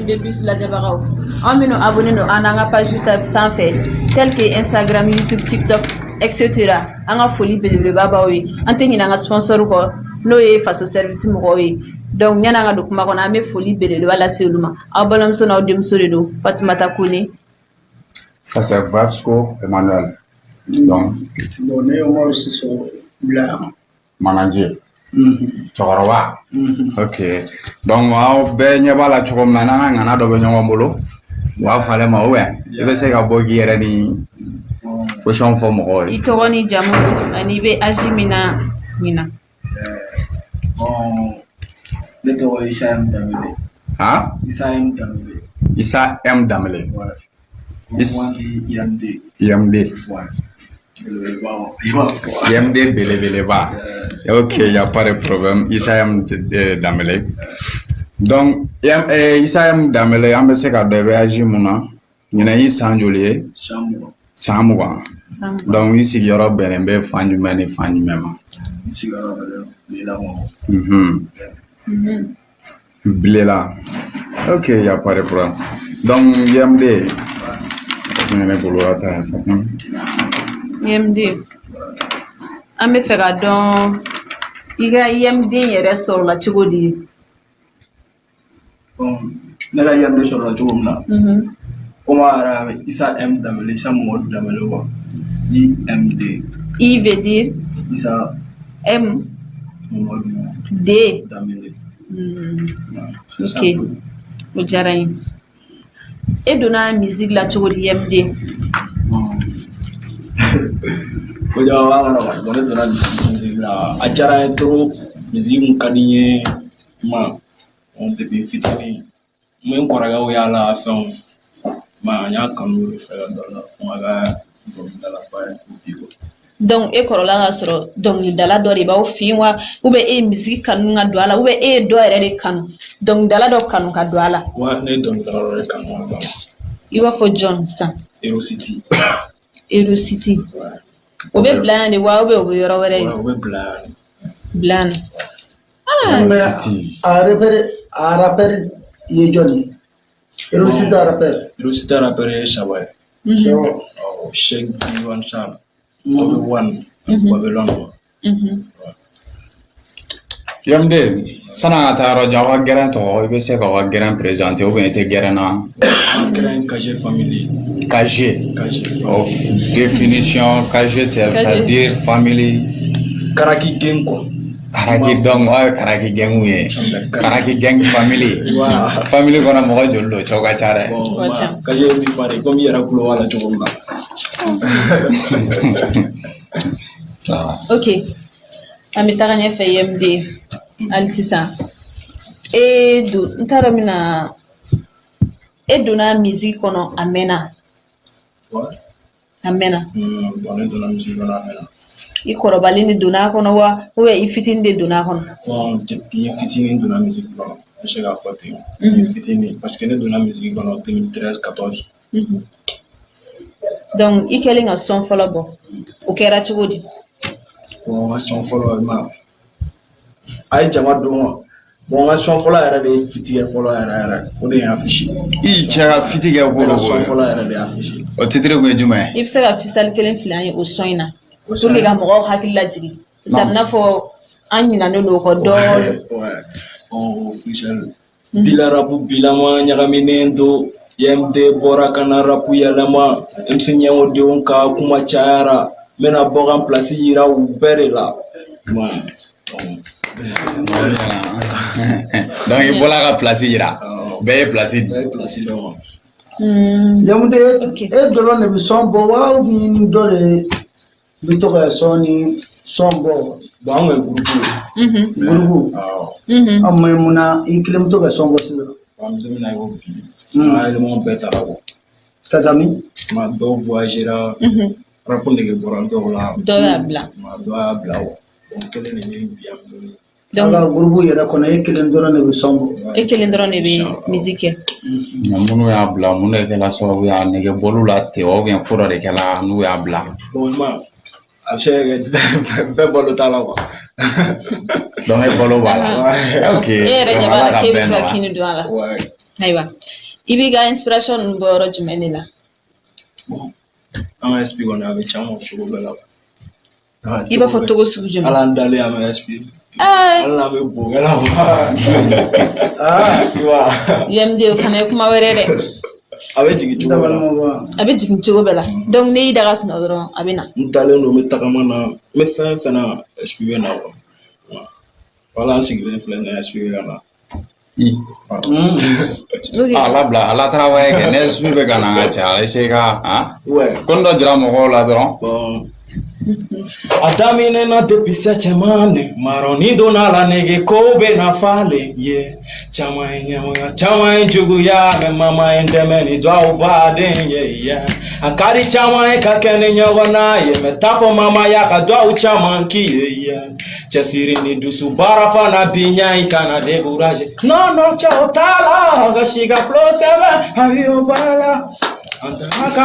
bus la jabagaw an minnu abonné no an ka page YouTube sanfɛ tel que Instagram, YouTube, TikTok, etc. an ka foli belebeleba b'aw ye an tɛ ɲinɛ an ka sponsor kɔ n'o ye faso service mɔgɔw ye donc yan'an ka don kuma kɔnɔ an bɛ foli belebeleba lase olu ma aw balimamuso n'aw denmuso de don Fatumata Kone. Ça c'est Vasco Emmanuel. Donc ne ye Umaru Siso bila manager. Cɔkɔrɔba. Ok. Donc aw bɛɛ ɲɛ b'a la cogo min na n'an ka ŋana dɔ bɛ ɲɔgɔn bolo u b'a fɔ ale ma ou bien i bɛ se ka bɔ k'i yɛrɛ ni position fɔ mɔgɔw ye. I tɔgɔ ni jamu ani i bɛ âge min na ɲina. Ne tɔgɔ Isa M Danbele. Han? Isa M Danbele. Isa M Danbele. IMD. IMD. IMD belebeleba. Ok, il n'y a pas de problème. Isa M Danbele. Donc, Isa M Danbele, an bɛ se ka dɔ i bɛ âge mun na ɲinɛ i san joli ye? San mugan. Donc, i sigiyɔrɔ bɛnnen bɛ fan jumɛn ni fan jumɛn ma? Sigiyɔrɔ bɛnnen bɛ Bilela. Ok, il n'y a pas de problème. Donc, IMD. IMD. An bɛ fɛ ka dɔn i ka IMD yɛrɛ sɔrɔla cogo di? Ne ka IMD sɔrɔla cogo min na. Komi a yɛrɛ Isa M Danbele, Isa Mamadu Danbele wa. IMD. I veut dire Isa M D Danbele. Ok, o diyara n ye. E donna musique la cogo di IMD? Ko jama b'a kɔnɔ ne donna musique la a diyara n ye trop musique mun ka di n ye ma depuis fitinin n bɛ n kɔrɔkɛw yaala fɛnw ma n y'a kanu fɛ ka dɔ la fo n ka dɔnkilidalaba ye. Donc e kɔrɔla ka sɔrɔ dɔnkilidala dɔ de b'aw fɛ yen wa ou bien e ye musique kanu ka don a la ou bien e ye dɔ yɛrɛ de kanu dɔnkilidala dɔ kanu ka don a la? Wa ne ye dɔnkilidala dɔ de kanu ka don a la. I b'a fɔ John san? Erosity. Erosity. O bɛ bila yan de wa ou bien o bɛ yɔrɔ wɛrɛ ye? O bɛ bila yan. Bila yan. A rappeur ye jɔn ye? Erosity rappeur. Erosity rappeur ye Saba ye. Sheikh Diwan Sall. Bobby One. Babylon. IMD, san'an ka taa yɔrɔ jan aw ka gɛrɛn tɔgɔ i bɛ se k'aw ka gɛrɛn présenter ou bien i tɛ gɛrɛn na? Gɛrɛn KG family. KG. KG. Of définition KG c'est-à-dire family. Karaki gang quoi. Karaki donc o ye Karaki gang ye. Karaki gang family. Family kɔnɔ mɔgɔ joli don cɛw ka ca dɛ. KG ye min fɔ komi i yɛrɛ kulo b'a la cogo min na. Ok, an bɛ taga ɲɛfɛ IMD hali sisan n t'a dɔn mina e donna musique kɔnɔ a mɛnna? A mɛnna. Ne donna musique kɔnɔ a mɛnna. I kɔrɔbalen de donna a kɔnɔ wa ou bien i fitinin de donna a kɔnɔ? Depuis n fitinin donna musique kɔnɔ n bɛ se k'a fɔ ten n fitinin parce que ne donna musique kɔnɔ 2013-14. Donc i kɛlen ka son fɔlɔ bɔ o kɛra cogo di? N ka son fɔlɔ a ye jama don wa n ka son fɔlɔ yɛrɛ de ye fitigɛ fɔlɔ yɛrɛ o de ye affiche. I cɛ ka fitigɛ bolo son fɔlɔ yɛrɛ de ye affiche. O titre kun ye jumɛn ye? I bɛ se ka fisali kelen fili an ye o son in na pour que ka mɔgɔw hakili lajigin sisan i n'a fɔ an ɲinɛnen don o kɔ dɔɔnin. Officiel. Bila rapu bilama ɲagaminen to IMD bɔra ka na rapu yɛlɛma MC ɲɛmɔdenw ka kuma cayara n bɛna bɔ ka place yira u bɛɛ de la. Donc i bɔla ka place yira bɛɛ ye place di. Yamude e dɔrɔn de bɛ sɔn bɔ wa ou bien dɔ de bɛ to ka sɔn ni sɔn bɔ? Bon an kun ye gurupu. An mɛ munna i kelen bɛ to ka sɔn bɔ sisan? An bɛ don min na i ko bi an ka élément bɛɛ taara bɔ. Ka taa min? Dɔw voyagera rapu nege bɔra dɔw la. Dɔw y'a bila. Dɔw y'a bila wa kelen de bɛ bi an bolo. Donc an ka gurupu yɛrɛ kɔnɔ e kelen dɔrɔn de bɛ sɔn bɔ? E kelen dɔrɔn de bɛ musique kɛ. Minnu y'a bila mun de kɛla sababu ye a nege bɔl'u la ten ou bien ko dɔ de kɛla n'u y'a bila? Bon a bɛ se ka kɛ bɛɛ balo t'a la quoi. Donc e balo b'a la. Ok. E yɛrɛ ɲɛ b'a la k'e bɛ se ka kini don a la. Ayiwa I b'i ka inspiration ninnu bɔ yɔrɔ jumɛn de la? An ka SP kɔni a bɛ caman cogo bɛɛ la. I b'a fɔ togo sugu jumɛn? Ala an dalen an bɛ SP. Ala n'an bɛ bɔgɛ la. UMD o fana ye kuma wɛrɛ dɛ. A bɛ jigin cogo bɛɛ la. A bɛ jigin cogo bɛɛ la. Donc n'i y'i da ka sunɔgɔ dɔrɔn a bɛ na. N dalen don n bɛ tagama na n bɛ fɛn fɛn na SP bɛ na wa. Wala an sigilen filɛ nin ye SP bɛ ka na. ala travaye ke ne SP bɛ ka na an ka cɛ ala se ka ko dɔ jira mɔgɔw la dɔrɔn. A daminɛna depuis sɛcɛmane marɔni donna la nege ko bɛ na falen ye caman ye ɲɛmɔgɔ caman ye juguya mɛ mama ye dɛmɛ ni duwawu baden ye a ka di caman ye ka kɛ ni ɲɔgɔn na ye mɛ t'a fɔ mama y'a ka duwawu caman k'i ye cɛsiri ni dusu baara fana bi ɲa i kana découragé non cɛ o t'a la ka si ka kulo sɛbɛn a bi o baara la. Kan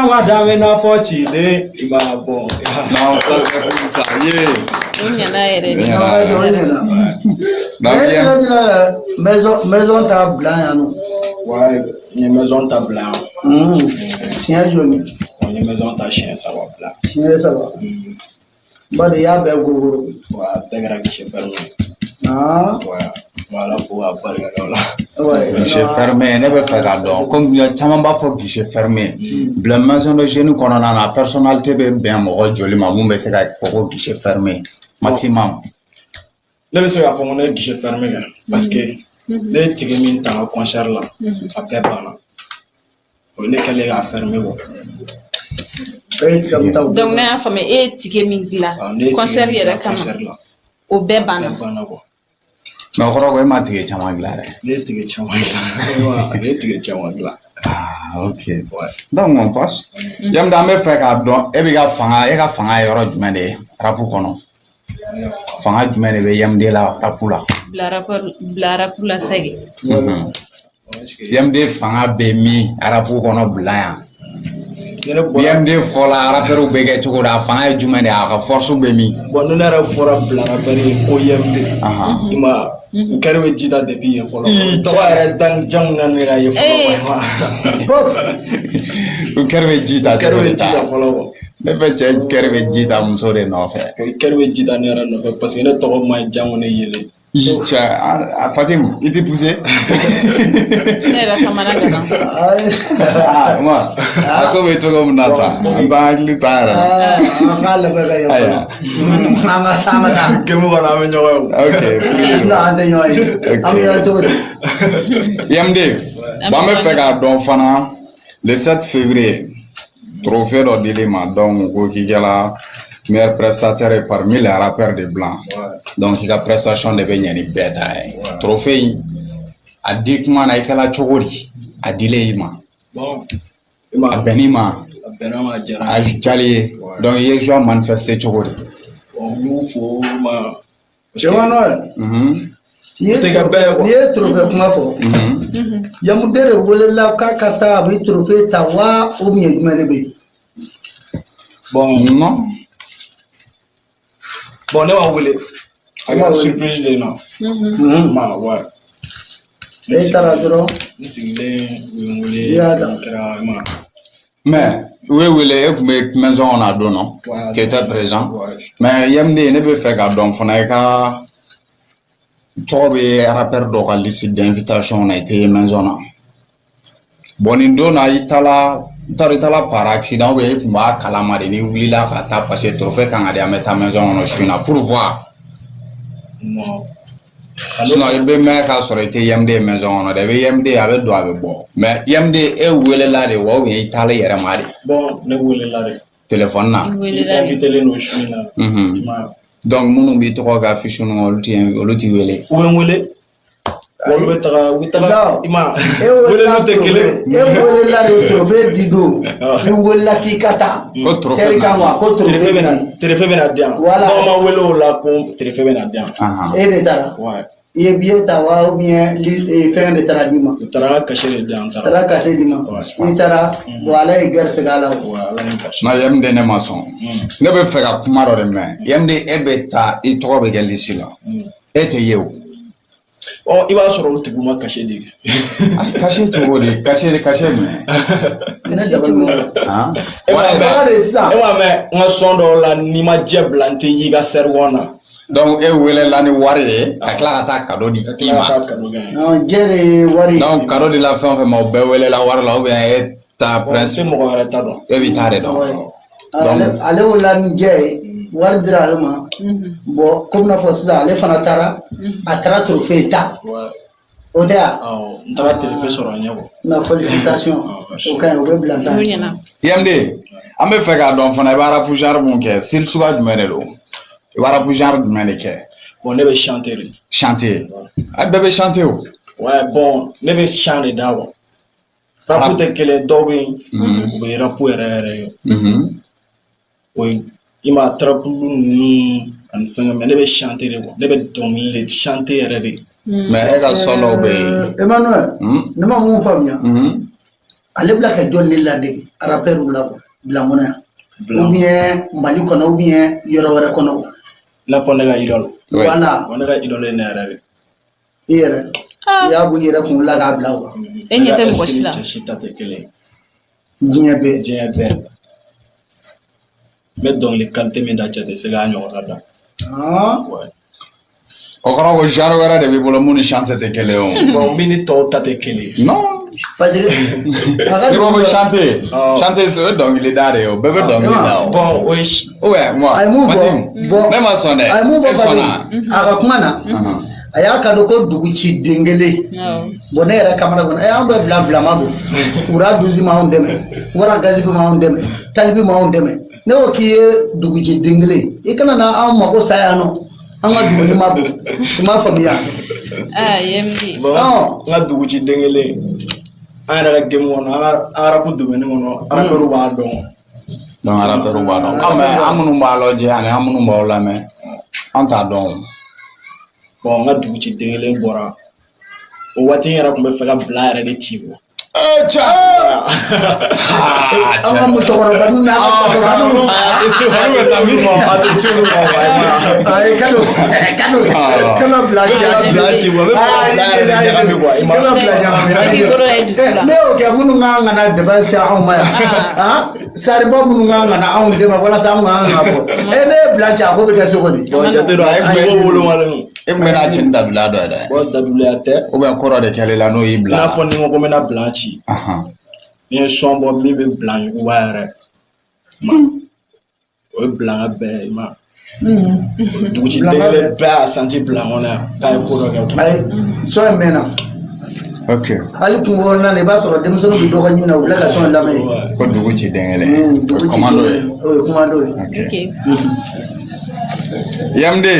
ka daminɛ fɔ cilen i b'a bɔ. Non, ça c'est comme ça. O ɲɛna yɛrɛ de. Maison t'a bila yan nɔ. Ouais, n ye maison ta bila yan. Siɲɛ joli? N ye maison ta siɲɛ 3 bila. Siɲɛ 3. Bari i y'a bɛɛ gogoro. Ouais, a bɛɛ kɛra guichet fermé. Ouais. Voilà fo ka barika da la. Guichet fermé ne bɛ fɛ k'a dɔn comme caman b'a fɔ guichet fermé bila maison de jeune kɔnɔna na personnalité bɛ bɛn mɔgɔ joli ma mun bɛ se ka fɔ ko guichet fermé maximum. Ne bɛ se k'a fɔ ko ne ye guichet fermé kɛ parce que ne ye tigi min ta n ka concert la a bɛɛ banna o ye ne kɛlen k'a fermé bɔ. Donc ne y'a faamuya e ye tike min dilan concert yɛrɛ kama o bɛɛ banna. Mais o kɔrɔ ko e ma tige caman dilan dɛ. Ne ye tige caman dilan. Ne ye tige caman dilan. Ok. Donc on passe. Yamda an bɛ fɛ k'a dɔn e ka fanga ye yɔrɔ jumɛn de ye rap kɔnɔ? Fanga jumɛn de bɛ Yamde la rap la? Bila rap la sɛgɛ. Yamde fanga bɛ min rap kɔnɔ bila yan? Yamde fɔla rappeur bɛ kɛ cogo da fanga ye jumɛn de ye a ka force bɛ min? Bon ne yɛrɛ fɔra bila rappeur ye ko Yamde. I ma u kɛra bɛ ji ta depuis yen fɔlɔ. Tɔgɔ yɛrɛ dan janw na ne yɛrɛ ye fɔlɔ. U kɛra bɛ ji ta cogo de ta. Ne fɛ cɛ kɛra bɛ ji ta muso de nɔfɛ. Kɛra bɛ ji ta ne yɛrɛ nɔfɛ parce que ne tɔgɔ ma janw ne yele. Cɛ a Fatim i tɛ poussé. Ne yɛrɛ kamana ganna. A ko bɛ cogo min na sa an t'an hakili to a yɛrɛ la. An k'a labɛn ka yen fɔlɔ. An ka taa. Kɛmɛ kɔnɔ an bɛ ɲɔgɔn ye. Ok. Non an tɛ ɲɔgɔn ye. An bɛ ɲɔgɔn cogo di? Yamde an bɛ fɛ k'a dɔn fana le 7 février trophée dɔ dil'i ma donc ko k'i kɛra meilleur prestataire parmi les rappeurs de blanc. Donc i ka prestation de bɛ ɲɛ ni bɛɛ ta ye. Trophée in a di kuma na i kɛla cogo di? A dilen i ma? A bɛnn'i ma? A diyali ye. Donc i ye joie manifester cogo di? N y'u fo ma. Cɛman n'i ye trophée kuma fɔ Yamude de welela k'a ka taa a bɛ trophée ta wa ou bien jumɛn de bɛ yen? Bon ne b'a wele a kɛra surprise de na. Ma wa. E taara dɔrɔn. N sigilen u ye n wele a kɛra ma. Mais u ye wele e tun bɛ maison kɔnɔ a don nɔ? Tu étais présent? Mais Yamde ne bɛ fɛ k'a dɔn fana i ka tɔgɔ bɛ rappeur dɔ ka liste d'invitation na i tɛ ye maison na. Bon nin don na i taara par accident ou bien i tun b'a kalama de n'i wulila ka taa parce que trophée kan ka di an bɛ taa maison kɔnɔ su in na pour voir. Sinon i bɛ mɛn k'a sɔrɔ i tɛ Yamde ye maison kɔnɔ dɛ i bɛ Yamde a bɛ don a bɛ bɔ mais Yamde e welela de wa ou bien i taala i yɛrɛ ma de? Bon ne welela de. Téléphone na? Invité len don su in na. Donc minnu b'i tɔgɔ ka affiche ninnu olu t'i wele? U bɛ n wele. Olu bɛ taga i ma wele tɛ kelen. E welela de trophée di don i welela k'i ka taa. Ko trophée ko trophée bɛ na. Trophée bɛ na di yan. Voilà. N'aw ma wele o la ko trophée bɛ na di yan. E de taara. I ye billet ta wa ou bien fɛn de taara d'i ma? U taara cachet de di yan. Taara cachet di ma. I taara wa ala ye garisɛgɛ a la. Non Yamde ne ma sɔn. Ne bɛ fɛ ka kuma dɔ de mɛn. Yamde e bɛ taa i tɔgɔ bɛ kɛ liste la. E tɛ ye o. i b'a sɔrɔ olu tigiw ma kashe de kashe cogo di kashe mɛ e m'a mɛn n ka sɔn dɔw la n'i ma jɛ bila n tɛ y'i ka sɛriwɔn na donc e welela ni wari ye ka tila ka taa cadeau di i ma jɛ de wari donc cadeau di la fɛn o fɛn ma o bɛɛ welela wari la ou bien e ta prince mɔgɔ wɛrɛ ta dɔn e b'i ta de dɔn ale wulila ni jɛ ye wari dira ale ma bon komi n'a fɔ sisan ale fana taara a taara trophée ta o tɛ yan n taara trophée sɔrɔ a ɲɛ kɔ na félicitation o ka ɲi o bɛ bila tan yamde an bɛ fɛ k'a dɔn fana i bɛ rap genre mun kɛ style suguya jumɛn de don i bɛ rap genre jumɛn de kɛ bon ne bɛ chanter de chanter a bɛɛ bɛ chanter o ouais bon ne bɛ chant de da wa rap tɛ kelen dɔw bɛ yen u bɛ rap yɛrɛ ye o i ma trap ninnu ani fɛnkɛ mais ne bɛ chanter de ne bɛ dɔnkili de chanter yɛrɛ de mais e ka son dɔw bɛ yen Emmanuel ne ma mun faamuya ale bila ka jɔn de ladege rappeur la bila mun na ou bien Mali kɔnɔ ou bien yɔrɔ wɛrɛ kɔnɔ n'a fɔ ne ka idole voilà ne ka idole ye ne yɛrɛ de i yɛrɛ i y'a bɔ i yɛrɛ kun la k'a bila wa e ɲɛ tɛ mɔgɔ si la cɛ si ta tɛ kelen diɲɛ bɛɛ n bɛ dɔnkili qualité min da cɛ tɛ se k'a ɲɔgɔnna da o kɔrɔ ko genre wɛrɛ de b'i bolo mun ni chanter tɛ kelen o bon min ni tɔw ta tɛ kelen non parce que ni ko chanter c'est dɔnkili da de ye o bɛɛ bɛ dɔnkili da o bon o ye ouais moi a ye mun fɔ ne ma sɔn dɛ a ye mun e fɔ sɔnna a ka kuma na a y'a kadɔ ko dugu ci den kelen bon ne yɛrɛ kamana kɔnɔ an bɛ bila ma bon wura duzi m'anw dɛmɛ wara gazibi m'anw dɛmɛ talibi m'anw dɛmɛ ne ko k'i ye dugu ci den kelen i kana na anw mako sa yan nɔ an ka dugu ma bon i m'a faamuya yemdi bon n ka dugu ci den kelen an yɛrɛ ka game kɔnɔ an ka arabu domaine kɔnɔ rappeur b'a dɔn donc rappeur b'a dɔn mais an minnu b'a lajɛ ani an minnu b'aw lamɛn an t'a dɔn bon n ka dugu ci den kelen bɔra o waati n yɛrɛ tun bɛ fɛ ka bila yɛrɛ de ci bɔ an ka musokɔrɔba ninnu n'a ka cɛkɔrɔba ninnu kana bila ci bɔ ne y'o kɛ minnu kan ka na dɛmɛ se anw ma yan sariba minnu kan ka na anw dɛmɛ walasa anw kan ka fɔ ne ye bila ci a ko bɛ kɛ cogo di jate dɔ a ye kungo wolomalen e tun bɛ n'a ci ni dabila dɔ ye dɛ bon dabileya tɛ ou bien kɔrɔ de kɛlɛ la n'o y'i bila n'a fɔ ni n ko n bɛna bila ci ni ye son bɔ min bɛ bila yuguba yɛrɛ o ye bila bɛɛ ma dugutigi den kelen bɛɛ y'a santi bila kɔnɔ yan k'a ye ko dɔ kɛ ayi sɔn in mɛnna ok hali kungo kɔnɔna na i b'a sɔrɔ denmisɛnninw bɛ dɔgɔ ɲini na u bila ka sɔn lamɛn ko dugu ci den kelen o ye commando ye o ye commando ye yamde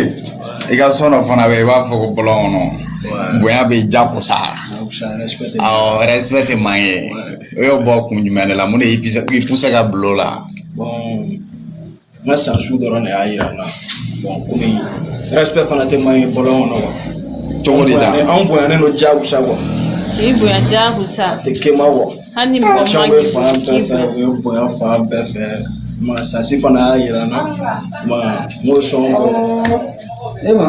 i ka sɔn dɔ fana bɛ yen i b'a fɔ ko bɔlɔn kɔnɔ bonya bɛ jagosa awɔ respect tɛ man ye o y'o bɔ kun jumɛn de la mun de y'i poussé ka bila o la bon n ka san su dɔrɔn de y'a yira n na bon komi respect fana tɛ man ye bɔlɔn kɔnɔ wa cogo di ta anw bonyanen don jagosa wa k'i bonya jagosa a tɛ kɛ ma wa hali ni mɔgɔ caman bɛ fan bɛɛ fɛ u ye bonya fan bɛɛ fɛ ma sasi fana y'a yira n na ma n k'o sɔn e ma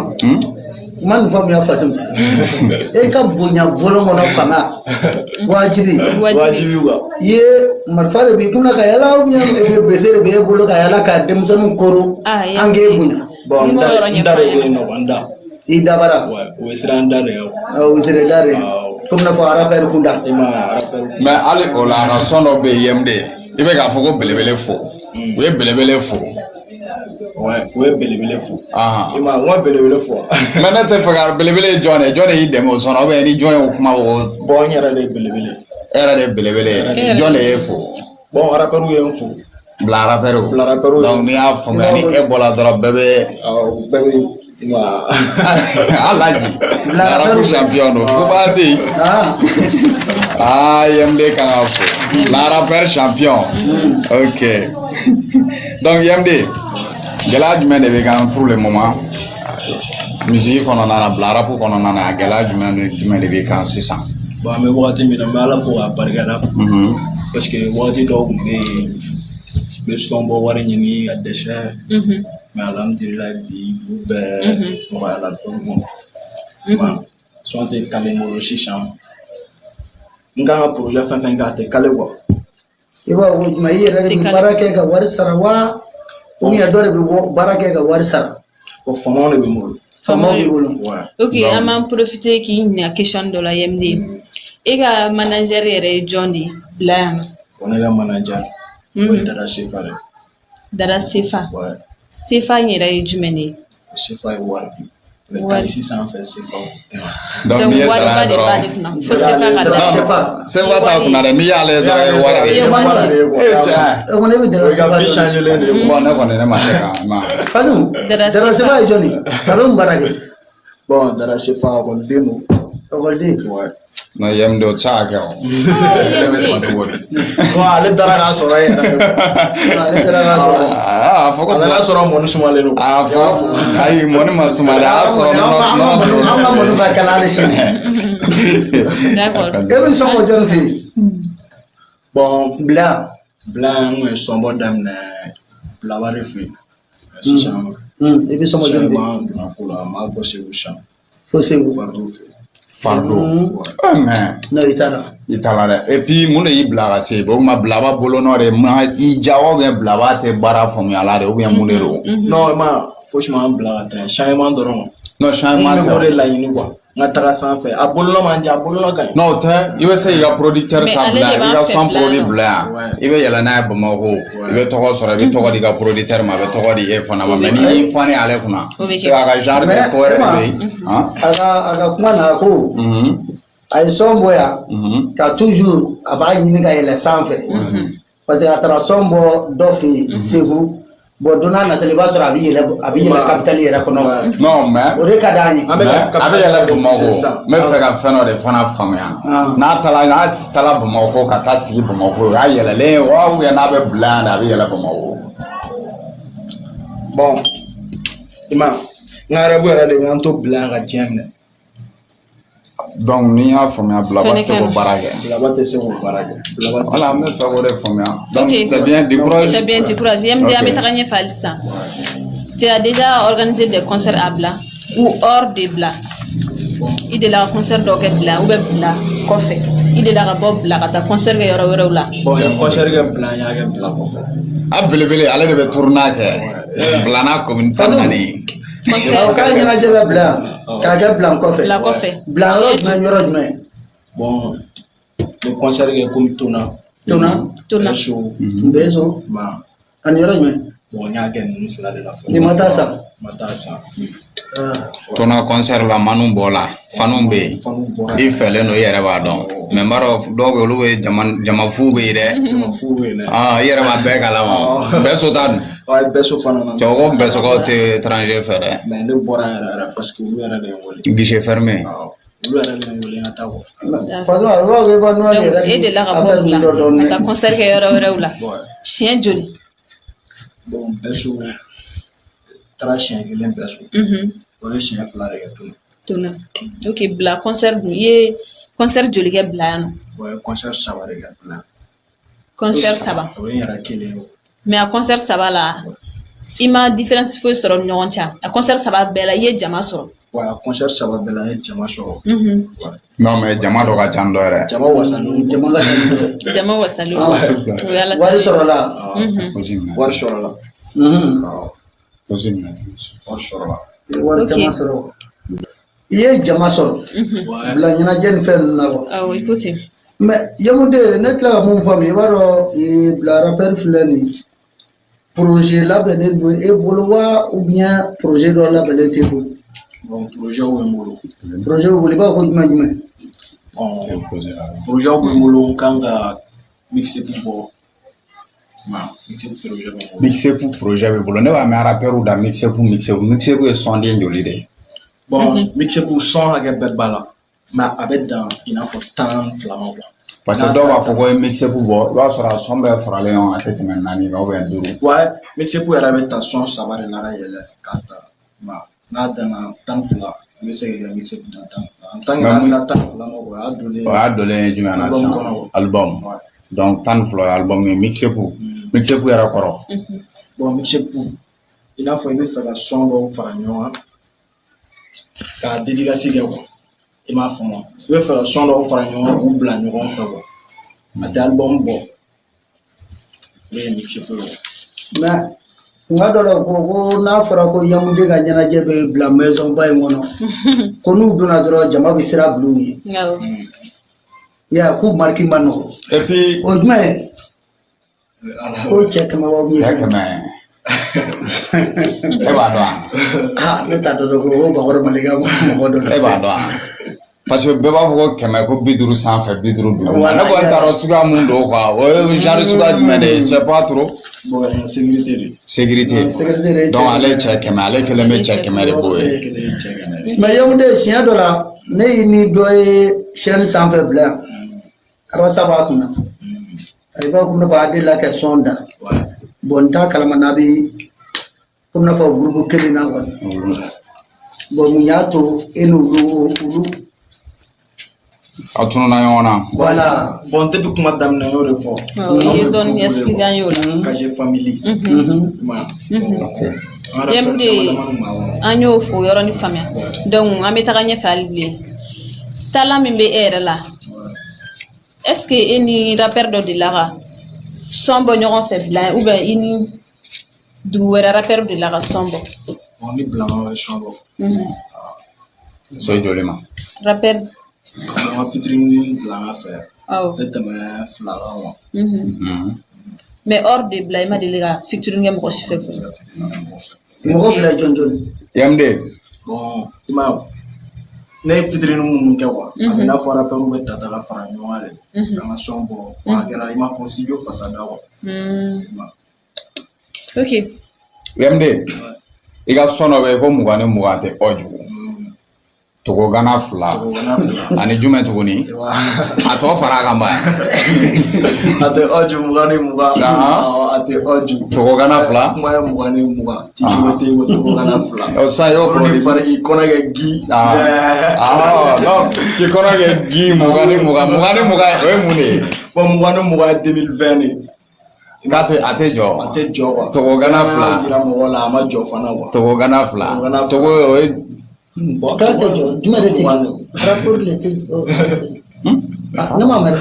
kuma nin faamuya Fatimu e ka bonya bɔlɔn kɔnɔ fanga wajibi wa i ye marifa de b'i kunna ka yala bese de b'e bolo ka yala ka denmisɛnninw koro an k'e bonya bon n da de bɛ yen nɔ n da i dabara o ye sira n da de ye o ye sira da de komi n'a fɔ rappeur kunda mais hali o la a ka sɔn dɔ bɛ yen yemde i bɛ k'a fɔ ko belebele fo u ye belebele fo ouais o ye belebele fo i ma n ka belebele fo mais ne tɛ fɛ ka belebele ye jɔn de y'i dɛmɛ o sɔnna ou bien ni jɔn ye o kuma o bon n yɛrɛ de ye belebele e yɛrɛ de ye belebele jɔn de y'e fo bon rappeur ye n fo bila rappeur donc n'i y'a faamuya ni e bɔra dɔrɔn bɛɛ bɛ Alaji rappeur champion do fo b'a tɛ yen yemde kan ka fo la rappeur champion ok donc yemde gɛlɛya jumɛn de bɛ kan pour le moment musique kɔnɔna na bila rap kɔnɔna na gɛlɛya jumɛn ni jumɛn de bɛ kan sisan bon an bɛ wagati min na n bɛ Ala fo k'a barikada parce que wagati dɔw tun bɛ yen n bɛ son bɔ wari ɲini a dɛsɛ mais alhamdulilayi bi olu bɛɛ nɔgɔyala dɔɔnin son tɛ kale n bolo sisan n kan ka projet fɛn fɛn kɛ a tɛ kale quoi. I b'a fɔ ko jumɛn i yɛrɛ de bɛ baara kɛ ka wari sara wa dɔ de bɛ bɔ baara kɛ ka wari sara. O famaw de bɛ n bolo. Famaw b'i bolo. Ok, an b'an profiter k'i ɲininka question dɔ la YMD. E ka manager yɛrɛ ye jɔn de ye bila yan nɔ? O ne ka manager o ye Dara Sefa de ye. Dara Sefa. Sefa in yɛrɛ ye jumɛn de ye? Sefa ye wari di. O ye taxi sanfɛ Sefa. Donc n'i ye Dara ye dɔrɔn Sefa t'a kunna dɛ n'i y'ale dɔrɔn i ye wari de ye. Tiɲɛ. O ne bɛ Dara Sefa. O ka bi changer len de ye. Bon ne kɔni ne ma se ka ma. Fadu Dara Sefa ye jɔn ye? A bɛ mun baara kɛ? Bon Dara Sefa ekɔliden don. Ekɔliden. Non YMD o tɛ se ka kɛ o. Ne bɛ sɔn cogo di? Bon ale dara k'a sɔrɔ yen. Ale dara k'a sɔrɔ. A fɔ ko ale y'a sɔrɔ mɔni sumalen don. A fɔ ayi mɔni ma suma dɛ a y'a sɔrɔ nɔnɔ. An ka mɔni b'a kala ale sini. D'accord. E bɛ sɔn o jɔn fɛ yen? Bon Bila. Bila n kun ye sɔnbɔ daminɛ Bilaba de fɛ yen. Sisan I bɛ sɔn o jɔn fɛ yen? donna ko la n b'a bɔ Segu sisan. Fo Segu. Fardo fɛ. Fardo. Mais non i t'a la. I t'a la dɛ et puis mun de y'i bila ka se o kuma Bilaba bolonɔ de ma i ja ou Bilaba tɛ baara faamuya la de ou bien mun de don? Non ma fosi m'an bila ka taa changement dɔrɔn. Non changement tɛ. N bɛ o de laɲini quoi. N ka taga sanfɛ a bolonɔ man di a bolonɔ ka ɲi. Non o tɛ i bɛ se k'i ka producteur ta bila i ka son produit bila yan i bɛ yɛlɛ n'a ye Bamakɔ i bɛ tɔgɔ sɔrɔ i bɛ tɔgɔ di i ka producteur ma a bɛ tɔgɔ di e fana ma mais n'i y'i pan ale kunna c'est a ka genre de ko wɛrɛ de bɛ yen. A ka kuma na ko a ye sɔn bɔ yan ka toujours a b'a ɲini ka yɛlɛ sanfɛ parce que a taara sɔn bɔ dɔ fɛ yen Segu. Bon don n'a nataw i b'a sɔrɔ a bɛ yɛlɛ capitale yɛrɛ kɔnɔ. Non mais o de ka d'an ye. a bɛ yɛlɛ Bamakɔ n bɛ fɛ ka fɛn dɔ de fana faamuya n'a taara Bamakɔ ka taa sigi Bamakɔ o y'a yɛlɛlen wa ou bien n'a bɛ bila yan de a bɛ yɛlɛ Bamakɔ. Bon i ma n ka arabu yɛrɛ de y'an to bila yan ka diɲɛ minɛ. Donc n'i y'a faamuya Bilaba tɛ se k'o baara kɛ. Bilaba tɛ se k'o baara kɛ. Voilà n bɛ fɛ k'o de faamuya. Donc c'est bien du courage. C'est bien du courage. YMD an bɛ taga ɲɛfɛ halisa. Tu as déjà organisé des concerts à Bla ou hors de Bla? I delila ka concert dɔw kɛ Bla ou bien Bla kɔfɛ? I delila ka bɔ Bla ka taa concert kɛ yɔrɔ wɛrɛw la? Bon n ye concert kɛ Bla n y'a kɛ Bla kɔfɛ. A belebele ale de bɛ tournoi kɛ Bla n'a commune 14. K'a ɲɛnajɛ bɛ bila yan k'a kɛ Bla kɔfɛ. Bla kɔfɛ. Bla yɔrɔ jumɛn? Bon n ye concert kɛ komi Tona. Tona. Nbeso. Ani yɔrɔ jumɛn? Bon n y'a kɛ ninnu fila de la. Ni ma taa san? Ma taa san. Tona concert la Manu bɔra fanu bɛ yen i fɛlen don i yɛrɛ b'a dɔn mais n b'a dɔn dɔw bɛ yen olu bɛ jamafu bɛ yen dɛ. Jamafu bɛ yen dɛ. I yɛrɛ b'a bɛɛ kalama Bɛso ta dun. Bɛso fana na. Cɛkɔrɔba Bɛsɔgɔw tɛ étranger fɛ dɛ. Mais ne bɔra yɛrɛ parce que olu yɛrɛ de ye n wele. Guichet fermé. Olu yɛrɛ de ye n wele n ka taa quoi. E delila ka bɔ Bla ka taa concert kɛ yɔrɔ wɛrɛw la siɲɛ joli? Bon Bɛso taara siɲɛ kelen Bɛso. O ye siɲɛ fila de kɛ Tona. Ok Bla concert dun i ye concert joli kɛ Bla yan nɔ? O ye concert 3 de kɛ Bla. Concert 3. O ye n yɛrɛ kelen ye. Mais a concert 3 la i ma différence foyi sɔrɔ ni ɲɔgɔn cɛ a concert 3 bɛɛ la i ye jama sɔrɔ? Wa a concert 3 bɛɛ la n ye jama sɔrɔ. Non mais jama dɔ ka ca dɔ yɛrɛ. Jama wasalen. Jama wasalen. Wari sɔrɔla. Wari sɔrɔla. Wari sɔrɔla. Wari caman sɔrɔ. I ye jama sɔrɔ. Bila ɲɛnajɛ ni fɛn ninnu na wa? Awɔ i ko ten. Mais YMD ne tila ka mun faamu i b'a dɔn Bila rappeur filɛ nin projet labɛnnen don e bolo wa ou bien projet dɔ labɛnnen t'e bolo? Bon projet bɛ n bolo. Projet bɛ bolo i b'a fɔ ko jumɛn jumɛn? Projet bɛ n bolo n kan ka mixtape bɔ. Mixtape projet bɛ bolo ne b'a mɛn rappeur da mixtape ye sɔnden joli de ye? Bon mixtape sɔn hakɛ bɛɛ b'a la mais a bɛ dan i n'a fɔ 12 ma quoi. Parce que dɔw b'a fɔ ko mixtape bɔ i b'a sɔrɔ a sɔn bɛɛ faralen ɲɔgɔn kan a tɛ tɛmɛ 4 kan ou bien 5. Ouais mixtape yɛrɛ bɛ ta sɔn 3 de la ka yɛlɛ k'a ta n'a danna 12 i bɛ se k'i ka mixtape dan 12 en tant que n'a sera 12 ma o y'a dolen ye jumɛn na sisan album donc 12 ye album ye mixtape yɛrɛ kɔrɔ. Bon mixtape i n'a fɔ i bɛ fɛ ka sɔn dɔw fara ɲɔgɔn kan k'a dédicace kɛ quoi. i m'a faamu i bɛ fɛ ka sɔn dɔw fara ɲɔgɔn kan k'u bila ɲɔgɔn fɛ a tɛ album bɔ ne ye mixtape ye mais nga dɔ la ko n'a fɔra ko Yamounde ka ɲɛnajɛ bɛ bila maison ba in kɔnɔ ko n'u donna dɔrɔn jama bɛ sira bila u ye ya k'u marque ma nɔgɔ et puis o jumɛn ye ko cɛ 100 b'aw min cɛ 100 e b'a dɔn ah ne t'a dɔn ko Bakɔrɔ Mayiga mɔgɔ dɔ e b'a dɔn parce que bɛɛ b'a fɔ ko 100 ko 50 sanfɛ 50 duguma ne kɔni t'a dɔn suguya mun don quoi o ye genre suguya jumɛn de ye c'est pas trop bon sécurité donc ale cɛ 100 ale kelen bɛ cɛ 100 de b'o ye mais Yamounde siɲɛ dɔ la ne y'i ni dɔ ye chaîne sanfɛ bila yan arabasa b'a kunna i b'a comme ne b'a de la kɛ son da bon n t'a kalama n'a bɛ comme n'a fɔ groupe kelen na kɔni bon mun y'a to e n'olu aw tununa ɲɔgɔn na voilà bon depuis kuma daminɛ n y'o de fɔ i ye dɔɔni expliquer an ye o la casier famille Yamounde an y'o fo yɔrɔni faamuya donc an bɛ taga ɲɛfɛ hali bilen taalan min bɛ e yɛrɛ la est ce que e ni rappeur dɔ delila ka son bɔ ɲɔgɔn fɛ bila ou bien i ni dugu wɛrɛ rappeur delila ka son bɔ bon ni Bilama bɛ son bɔ so joli ma rappeur Bilama featuring Bilama fɛ awɔ tɛ tɛmɛ 2 kan wa mais hors de bila i ma deli ka featuring kɛ mɔgɔ si fɛ fɔlɔ mɔgɔ fila jɔnjɔn Yamounde bon i m'a ne ye featuring minnu kɛ quoi a bɛ n'a fɔ rappeur bɛ ta ka fara ɲɔgɔn kan de an ka son bɔ a kɛra i m'a fɔ studio fasada quoi ok Yamounde i ka son dɔ bɛ yen ko 20 ni 20 tɛ ɔ jugu Togogana 2 ani jumɛn tuguni a tɔ fara kan ba a tɛ ɔ jugu 20 ni 20 a tɛ ɔ jugu Togogana 2 kuma ye 20 ni 20 ci tɛ yen Togogana 2 o sa y'o ni fari i kɔnɔ kɛ gi donc i kɔnɔ kɛ gi 20 ni 20 o ye mun de ye bon 20 ni 20 2020 de a tɛ jɔ a tɛ jɔ quoi Togogana 2 jira mɔgɔ la a ma jɔ fana quoi Togogana 2 Togo o ye kala tɛ jɔ jumɛn de tɛ rapport le tɛ ne ma mɛn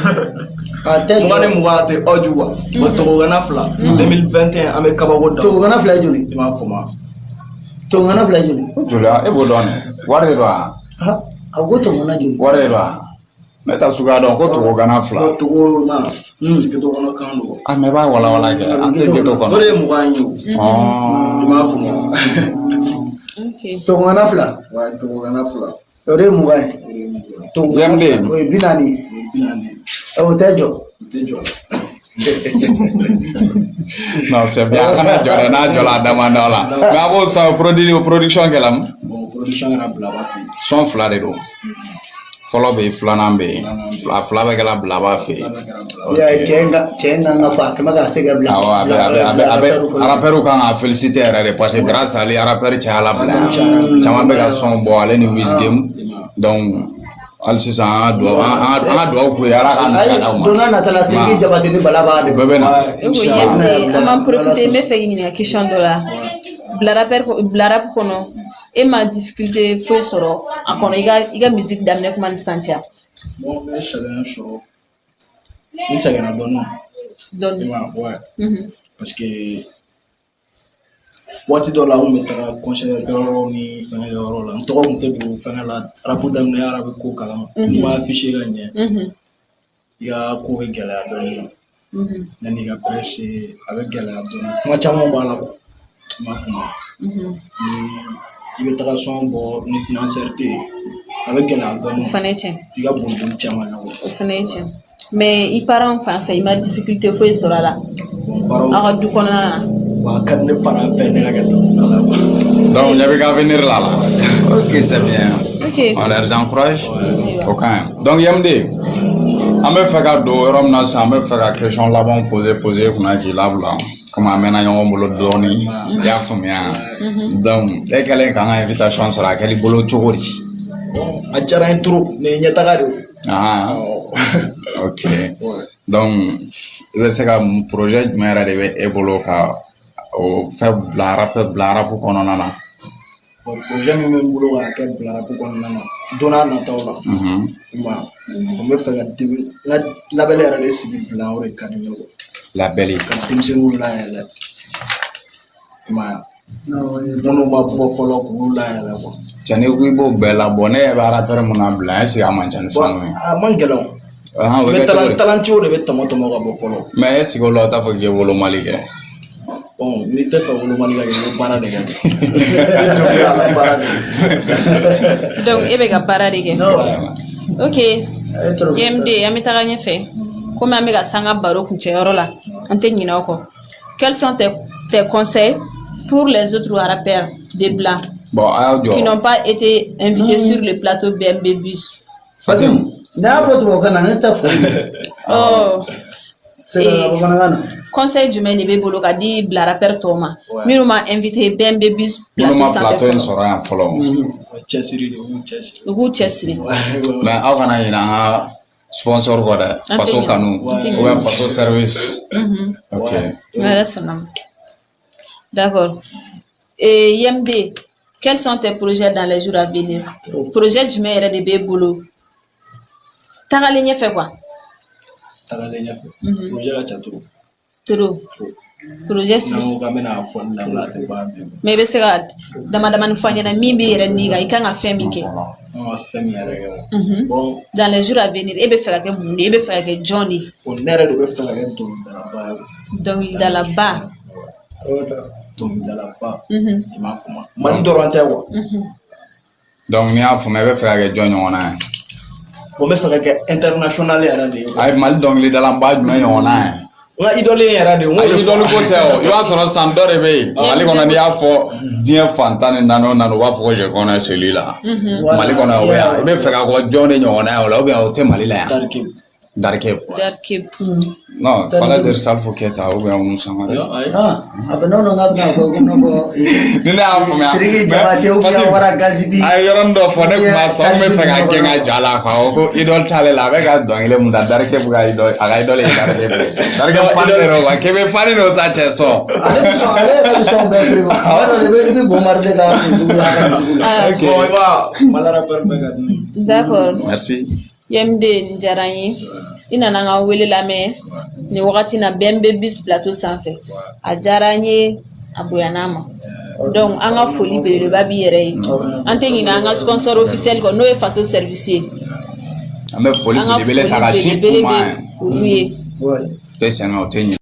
a tɛ jɔ 20 ni 20 a tɛ ɔ jugu quoi Togogana 2 2021 an bɛ kabako da Togogana fila ye joli i m'a fɔ ma Togogana fila ye joli joli e b'o dɔn dɛ wari de don a a ko Togogana joli wari de don a ne ta suguya dɔn ko Togogana 2 Togo na Ghetto kɔnɔ kan don a mɛ b'a wala kɛ an tɛ ghetto kɔnɔ o de ye 20 ye i m'a fɔ ma Togogana fila Togogana 2 o de ye 20 ye Yamounde o ye 40 o tɛ jɔ non c'est bien a kana jɔ dɛ n'a jɔla a damanda la mais a b'o son production kɛla mun bon production kɛra Bilaba fɛ yen son 2 de don fɔlɔ bɛ yen 2nan bɛ yen a 2 bɛ kɛla Bilaba fɛ yen cɛ in ka fa kɛmɛ ka se ka bila awɔ a bɛ rappeur kan ka féliciter yɛrɛ de parce que grâce à ale rappeur cayala bila yan caman bɛ ka son bɔ ale ni Wiz Game donc hali sisan an ka dugawu k'u ye Ala ka nɔgɔya d'aw ma don n'a nata la Sidiki Jabate ni Bala b'a de bɛɛ bɛ na an m'an profiter n bɛ fɛ k'i ɲininka question dɔ la bila rap kɔnɔ e ma difficulté foyi sɔrɔ a kɔnɔ i ka musique daminɛ kuma ni sisan cɛ bon n bɛ sɛgɛn sɔrɔ n sɛgɛnna dɔɔni i m'a ouais parce que waati dɔ la an kun bɛ taga concert kɛyɔrɔw ni fɛngɛ yɔrɔ la n tɔgɔ kun tɛ don fɛngɛ la rapu daminɛ arabe ko kalama n'i m'a affiché ka ɲɛ i ka ko bɛ gɛlɛya dɔɔni yanni ka presse a bɛ gɛlɛya dɔɔni kuma caman b'a la quoi i m'a faamu i bɛ taga son bɔ ni financière tɛ yen a bɛ gɛlɛya dɔɔni o fana ye tiɲɛ f'i ka boli boli caman na o fana ye tiɲɛ mais i parents fan fɛ i ma difficulté foyi sɔrɔ a la aw ka du kɔnɔna na wa ka di ne parents bɛɛ ne ka kɛ dɔnkilidala donc ɲɛ bɛ k'avenir la ok c'est bien on les encourage o ka ɲi donc Yamounde an bɛ fɛ ka don yɔrɔ min na sisan an bɛ fɛ ka question laban poser kunna k'i labila komi an mɛnna ɲɔgɔn bolo dɔɔni i y'a faamuya donc e kɛlen k'an ka invitation sara a kɛl'i bolo cogo di a diyara n ye trop nin ye ɲɛtaga de ok donc i bɛ se ka projet jumɛn yɛrɛ de bɛ e bolo ka o fɛn bila rap kɔnɔna na projet min bɛ n bolo k'a kɛ bila rap kɔnɔna na don n'a nataw la i ma n bɛ fɛ ka labɛnni yɛrɛ de sigi bila o de ka di ne ye labɛnni ka denmisɛnninw layɛlɛ i ma minnu ma bɔ fɔlɔ k'olu layɛlɛ quoi. Cɛ ni ko i b'o bɛɛ labɔ ne yɛrɛ bɛ rappeur mun na bila est ce que a man ca ni fɛn ye a man gɛlɛn mais talantiw de bɛ tɔmɔ tɔmɔ ka bɔ fɔlɔ mais est ce que o la o t'a fɔ k'i ye wolomali kɛ bon n'i tɛ fɛ wolomali ka kɛ i bɛ baara de kɛ donc e bɛ ka baara de kɛ ok YMD an bɛ taga ɲɛfɛ komi an bɛ ka sanga baro kuncɛyɔrɔ la an tɛ ɲinɛ o kɔ quels sont tes conseils pour les autres rappeurs de blanc qui n'ont pas été invités sur le plateau BMB Bus? Fatim, n'a pas trop qu'on a un taf. Oh, conseil jumɛn de bɛ bolo ka di bila rappeur tɔw ma minnu ma invité BMB Bus plateau sanfɛ fɔlɔ sɔrɔ yan fɔlɔ cɛsiri de u k'u cɛsiri mais aw kana ɲinɛ an ka sponsor kɔ dɛ faso kanu ou bien faso service ok voilà sɔnna d'accord YMD quels sont tes projets dans les jours à venir projet jumɛn yɛrɛ de b'e bolo tagalen ɲɛfɛ quoi tagalen ɲɛfɛ projet ka ca trop projet si n'an ko k'an bɛna fɔ ni dabila a tɛ ban bilen mais i bɛ se ka damadamani fɔ an ɲɛna min b'i yɛrɛ ni kan i kan ka fɛn min kɛ an ka fɛn min yɛrɛ kɛ bon dans les jours à venir e bɛ fɛ ka kɛ mun de e bɛ fɛ ka kɛ jɔn de bon ne yɛrɛ de bɛ fɛ ka kɛ dɔnkilidalaba dɔnkilidalaba i m'a faamu Mali dɔrɔn tɛ quoi donc n'i y'a faamu i bɛ fɛ ka kɛ jɔn ɲɔgɔnna ye bon n bɛ fɛ ka kɛ international yɛrɛ de ye ayi Mali dɔnkilidalaba jumɛn ɲɔgɔnna ye n ka idole yɛrɛ de ye ayi idole ko tɛ o i b'a sɔrɔ san dɔ de bɛ yen Mali kɔnɔ n'i y'a fɔ diɲɛ fantan ni naani o naani u b'a fɔ ko je connais celui-là Mali kɔnɔ o bɛ yan i bɛ fɛ ka kɛ jɔn de ɲɔgɔnna ye o la ou bien o tɛ Mali la yan Darkeb non fallait dire Salfo Keita ou bien Moussa Mare a bɛ n'o ka bɛna fɔ ko ni ne y'a faamuya Siriki Jabate ou bien Wara Gazibi a ye yɔrɔnin dɔ fɔ ne tun b'a sɔn n bɛ fɛ ka gɛn ka jɔ a la quoi ko idole t'ale la a bɛ ka dɔnkili mun da Darkeb ka idole a ka idole ye Darkeb ye Darkeb fan de don wa k'e bɛ fan de sa cɛ sɔn ale yɛrɛ bɛ sɔn bɛɛ firi ma a b'a dɔn i bɛ Bomari de ka musique la ok bon i b'a Mali rappeur bɛɛ ka di d'accord merci YMD nin diyara n ye i nana an ka wele lamɛn nin wagati na BMB Bus plateau sanfɛ a diyara n ye a bonyana an ma donc an ka foli belebeleba b'i yɛrɛ ye an tɛ ɲinɛ an ka sponsor officiel kɔ n'o ye faso service ye an bɛ foli belebele ta ka ci u ma olu ye tɛ sɛgɛn o tɛ ɲinɛ